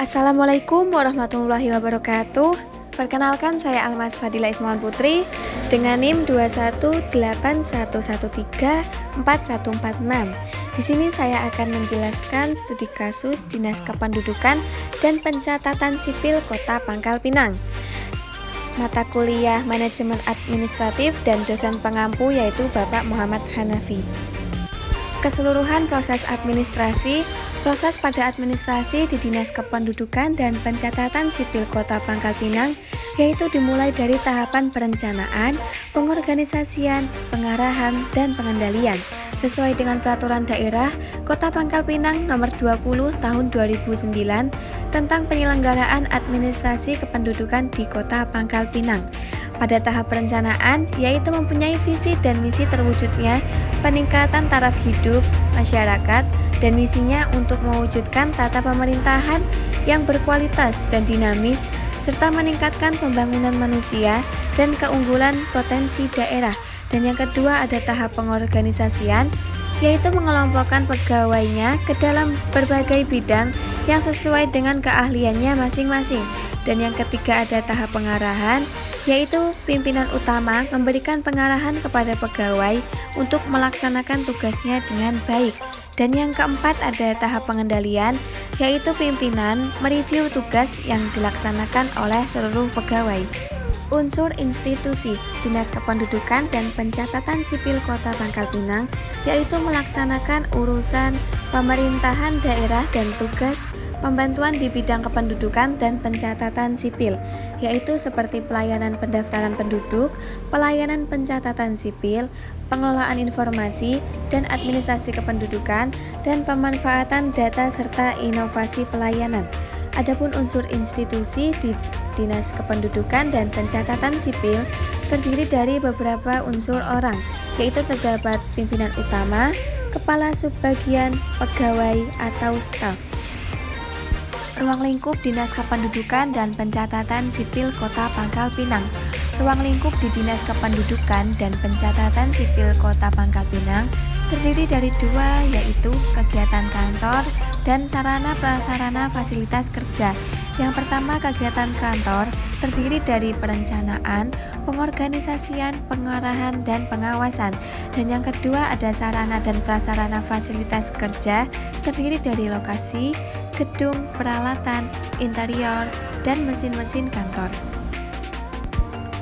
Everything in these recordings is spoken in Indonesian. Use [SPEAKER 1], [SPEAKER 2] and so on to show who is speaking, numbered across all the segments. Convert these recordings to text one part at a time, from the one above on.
[SPEAKER 1] Assalamualaikum warahmatullahi wabarakatuh. Perkenalkan, saya Almas Fadila Ismawan Putri dengan NIM 21811344146. Di sini saya akan menjelaskan studi kasus Dinas Kependudukan dan Pencatatan Sipil Kota Pangkal Pinang. Mata kuliah Manajemen Administratif dan dosen pengampu yaitu Bapak Muhammad Hanafi. Keseluruhan proses pada administrasi di Dinas Kependudukan dan Pencatatan Sipil Kota Pangkal Pinang yaitu dimulai dari tahapan perencanaan, pengorganisasian, pengarahan, dan pengendalian sesuai dengan Peraturan Daerah Kota Pangkal Pinang Nomor 20 Tahun 2009 tentang penyelenggaraan administrasi kependudukan di Kota Pangkal Pinang. Pada tahap perencanaan, yaitu mempunyai visi dan misi terwujudnya peningkatan taraf hidup masyarakat dan misinya untuk mewujudkan tata pemerintahan yang berkualitas dan dinamis serta meningkatkan pembangunan manusia dan keunggulan potensi daerah. Dan yang kedua ada tahap pengorganisasian, yaitu mengelompokkan pegawainya ke dalam berbagai bidang yang sesuai dengan keahliannya masing-masing. Dan yang ketiga ada tahap pengarahan, yaitu pimpinan utama memberikan pengarahan kepada pegawai untuk melaksanakan tugasnya dengan baik. Dan yang keempat ada tahap pengendalian, yaitu pimpinan mereview tugas yang dilaksanakan oleh seluruh pegawai. Unsur institusi Dinas Kependudukan dan Pencatatan Sipil Kota Pangkal Pinang yaitu melaksanakan urusan pemerintahan daerah dan tugas pembantuan di bidang kependudukan dan pencatatan sipil, yaitu seperti pelayanan pendaftaran penduduk, pelayanan pencatatan sipil, pengelolaan informasi dan administrasi kependudukan, dan pemanfaatan data serta inovasi pelayanan. Adapun unsur institusi di Dinas Kependudukan dan Pencatatan Sipil terdiri dari beberapa unsur orang, yaitu terdapat pimpinan utama, kepala subbagian, pegawai atau staf. Ruang lingkup Dinas Kependudukan dan Pencatatan Sipil Kota Pangkal Pinang. Ruang lingkup di Dinas Kependudukan dan Pencatatan Sipil Kota Pangkal Pinang terdiri dari dua, yaitu kegiatan kantor dan sarana-prasarana fasilitas kerja. Yang pertama, kegiatan kantor terdiri dari perencanaan, pengorganisasian, pengarahan, dan pengawasan. Dan yang kedua ada sarana dan prasarana fasilitas kerja terdiri dari lokasi, gedung, peralatan, interior, dan mesin-mesin kantor.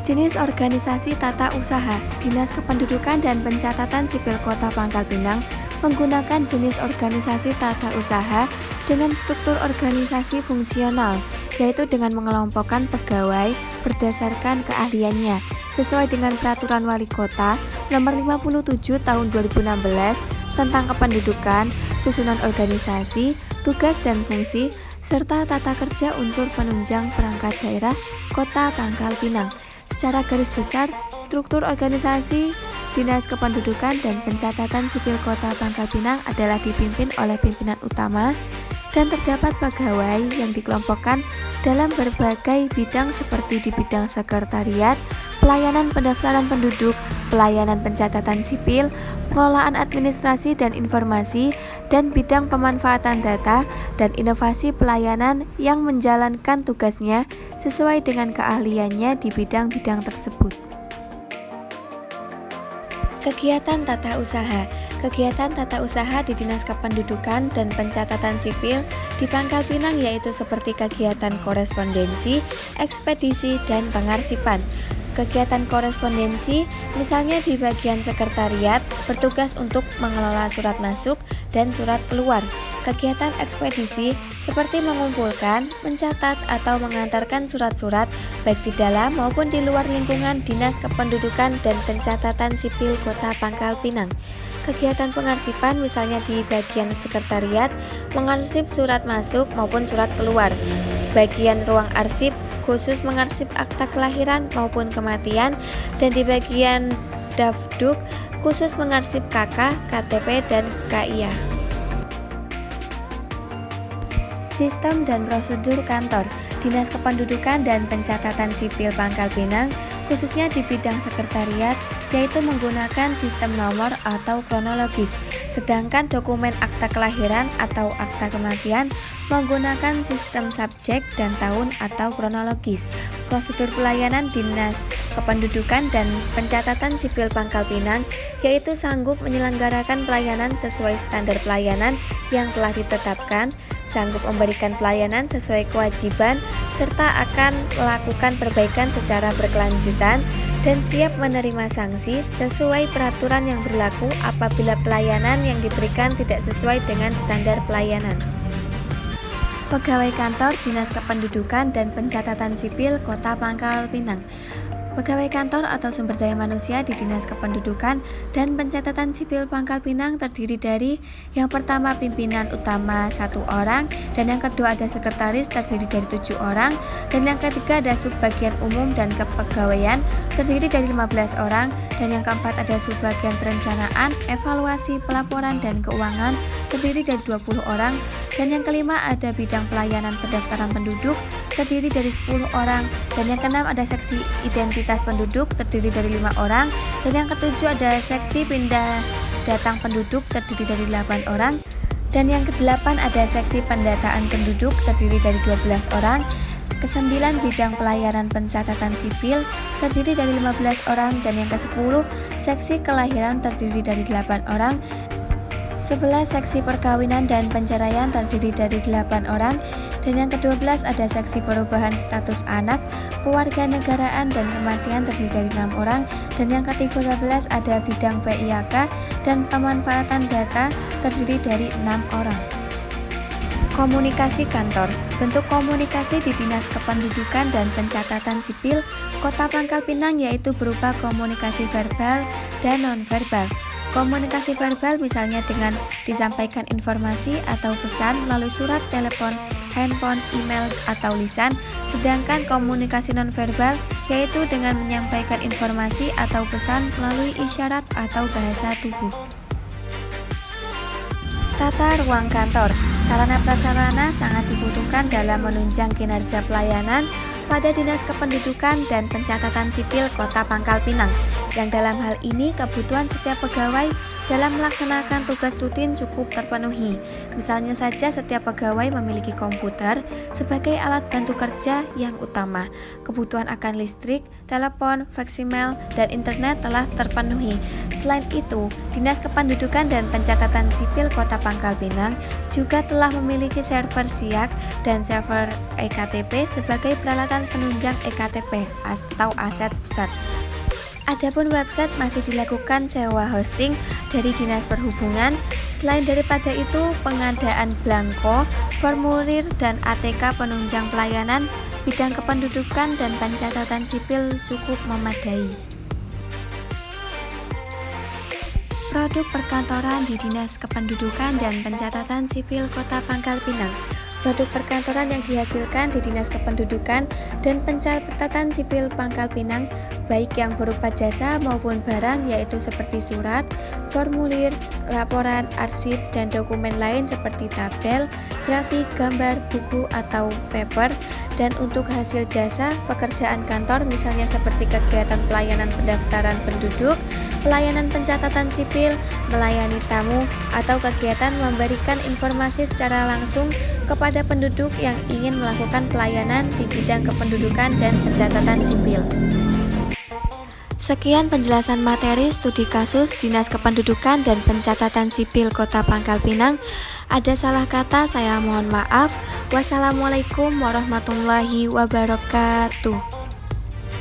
[SPEAKER 1] Jenis organisasi tata usaha Dinas Kependudukan dan Pencatatan Sipil Kota Pangkal Pinang menggunakan jenis organisasi tata usaha dengan struktur organisasi fungsional, yaitu dengan mengelompokkan pegawai berdasarkan keahliannya sesuai dengan Peraturan Wali Kota Nomor 57 Tahun 2016 tentang kependudukan, susunan organisasi, tugas dan fungsi, serta tata kerja unsur penunjang perangkat daerah Kota Pangkal Pinang. Secara garis besar, struktur organisasi Dinas Kependudukan dan Pencatatan Sipil Kota Pangkal Pinang adalah dipimpin oleh pimpinan utama dan terdapat pegawai yang dikelompokkan dalam berbagai bidang seperti di bidang sekretariat, pelayanan pendaftaran penduduk, pelayanan pencatatan sipil, pengelolaan administrasi dan informasi, dan bidang pemanfaatan data dan inovasi pelayanan yang menjalankan tugasnya sesuai dengan keahliannya di bidang-bidang tersebut. Kegiatan tata usaha. Kegiatan tata usaha di Dinas Kependudukan dan Pencatatan Sipil di Pangkal Pinang yaitu seperti kegiatan korespondensi, ekspedisi, dan pengarsipan. Kegiatan korespondensi misalnya di bagian sekretariat bertugas untuk mengelola surat masuk dan surat keluar. Kegiatan ekspedisi seperti mengumpulkan, mencatat, atau mengantarkan surat-surat baik di dalam maupun di luar lingkungan Dinas Kependudukan dan Pencatatan Sipil Kota Pangkal Pinang. Kegiatan pengarsipan misalnya di bagian sekretariat mengarsip surat masuk maupun surat keluar. Bagian ruang arsip khusus mengarsip akta kelahiran maupun kematian, dan di bagian Dafduk khusus mengarsip KK, KTP, dan KIA. Sistem dan prosedur kantor Dinas Kependudukan dan Pencatatan Sipil Pangkal Pinang khususnya di bidang sekretariat yaitu menggunakan sistem nomor atau kronologis. Sedangkan dokumen akta kelahiran atau akta kematian menggunakan sistem subjek dan tahun atau kronologis. Prosedur pelayanan Dinas Kependudukan dan Pencatatan Sipil Pangkal Pinang yaitu sanggup menyelenggarakan pelayanan sesuai standar pelayanan yang telah ditetapkan, sanggup memberikan pelayanan sesuai kewajiban, serta akan melakukan perbaikan secara berkelanjutan dan siap menerima sanksi sesuai peraturan yang berlaku apabila pelayanan yang diberikan tidak sesuai dengan standar pelayanan. Pegawai Kantor Dinas Kependudukan dan Pencatatan Sipil Kota Pangkal Pinang. Pegawai kantor atau sumber daya manusia di Dinas Kependudukan dan Pencatatan Sipil Pangkal Pinang terdiri dari yang pertama pimpinan utama 1 orang, dan yang kedua ada sekretaris terdiri dari 7 orang, dan yang ketiga ada subbagian umum dan kepegawaian terdiri dari 15 orang, dan yang keempat ada subbagian perencanaan, evaluasi, pelaporan, dan keuangan terdiri dari 20 orang, dan yang kelima ada bidang pelayanan pendaftaran penduduk terdiri dari 10 orang, dan yang keenam ada seksi identitas penduduk terdiri dari 5 orang, dan yang ketujuh ada seksi pindah datang penduduk terdiri dari 8 orang, dan yang kedelapan ada seksi pendataan penduduk terdiri dari 12 orang, kesembilan bidang pelayanan pencatatan sipil terdiri dari 15 orang, dan yang ke-10 seksi kelahiran terdiri dari 8 orang, 11 seksi perkawinan dan penceraian terdiri dari 8 orang, dan yang ke-12 ada seksi perubahan status anak, kewarganegaraan dan kematian terdiri dari 6 orang, dan yang ke-13 ada bidang PIAK dan pemanfaatan data terdiri dari 6 orang. Komunikasi kantor. Bentuk komunikasi di Dinas Kependudukan dan Pencatatan Sipil Kota Pangkal Pinang yaitu berupa komunikasi verbal dan non-verbal. Komunikasi verbal misalnya dengan disampaikan informasi atau pesan melalui surat, telepon, handphone, email, atau lisan. Sedangkan komunikasi nonverbal yaitu dengan menyampaikan informasi atau pesan melalui isyarat atau bahasa tubuh. Tata ruang kantor. Sarana prasarana sangat dibutuhkan dalam menunjang kinerja pelayanan pada Dinas Kependudukan dan Pencatatan Sipil Kota Pangkal Pinang, yang dalam hal ini kebutuhan setiap pegawai dalam melaksanakan tugas rutin cukup terpenuhi. Misalnya saja setiap pegawai memiliki komputer sebagai alat bantu kerja yang utama. Kebutuhan akan listrik, telepon, faksimil, dan internet telah terpenuhi. Selain itu, Dinas Kependudukan dan Pencatatan Sipil Kota Pangkal Pinang juga telah memiliki server SIAK dan server EKTP sebagai peralatan penunjang EKTP atau aset pusat. Adapun website masih dilakukan sewa hosting dari Dinas Perhubungan. Selain daripada itu, pengadaan blanko, formulir, dan ATK penunjang pelayanan bidang kependudukan dan pencatatan sipil cukup memadai. Produk perkantoran di Dinas Kependudukan dan Pencatatan Sipil Kota Pangkal Pinang. Produk perkantoran yang dihasilkan di Dinas Kependudukan dan Pencatatan Sipil Pangkal Pinang baik yang berupa jasa maupun barang yaitu seperti surat, formulir, laporan, arsip, dan dokumen lain seperti tabel, grafik, gambar, buku, atau paper. Dan untuk hasil jasa, pekerjaan kantor misalnya seperti kegiatan pelayanan pendaftaran penduduk, pelayanan pencatatan sipil, melayani tamu, atau kegiatan memberikan informasi secara langsung kepada penduduk yang ingin melakukan pelayanan di bidang kependudukan dan pencatatan sipil. Sekian penjelasan materi studi kasus Dinas Kependudukan dan Pencatatan Sipil Kota Pangkal Pinang. Ada salah kata, saya mohon maaf. Wassalamualaikum warahmatullahi wabarakatuh.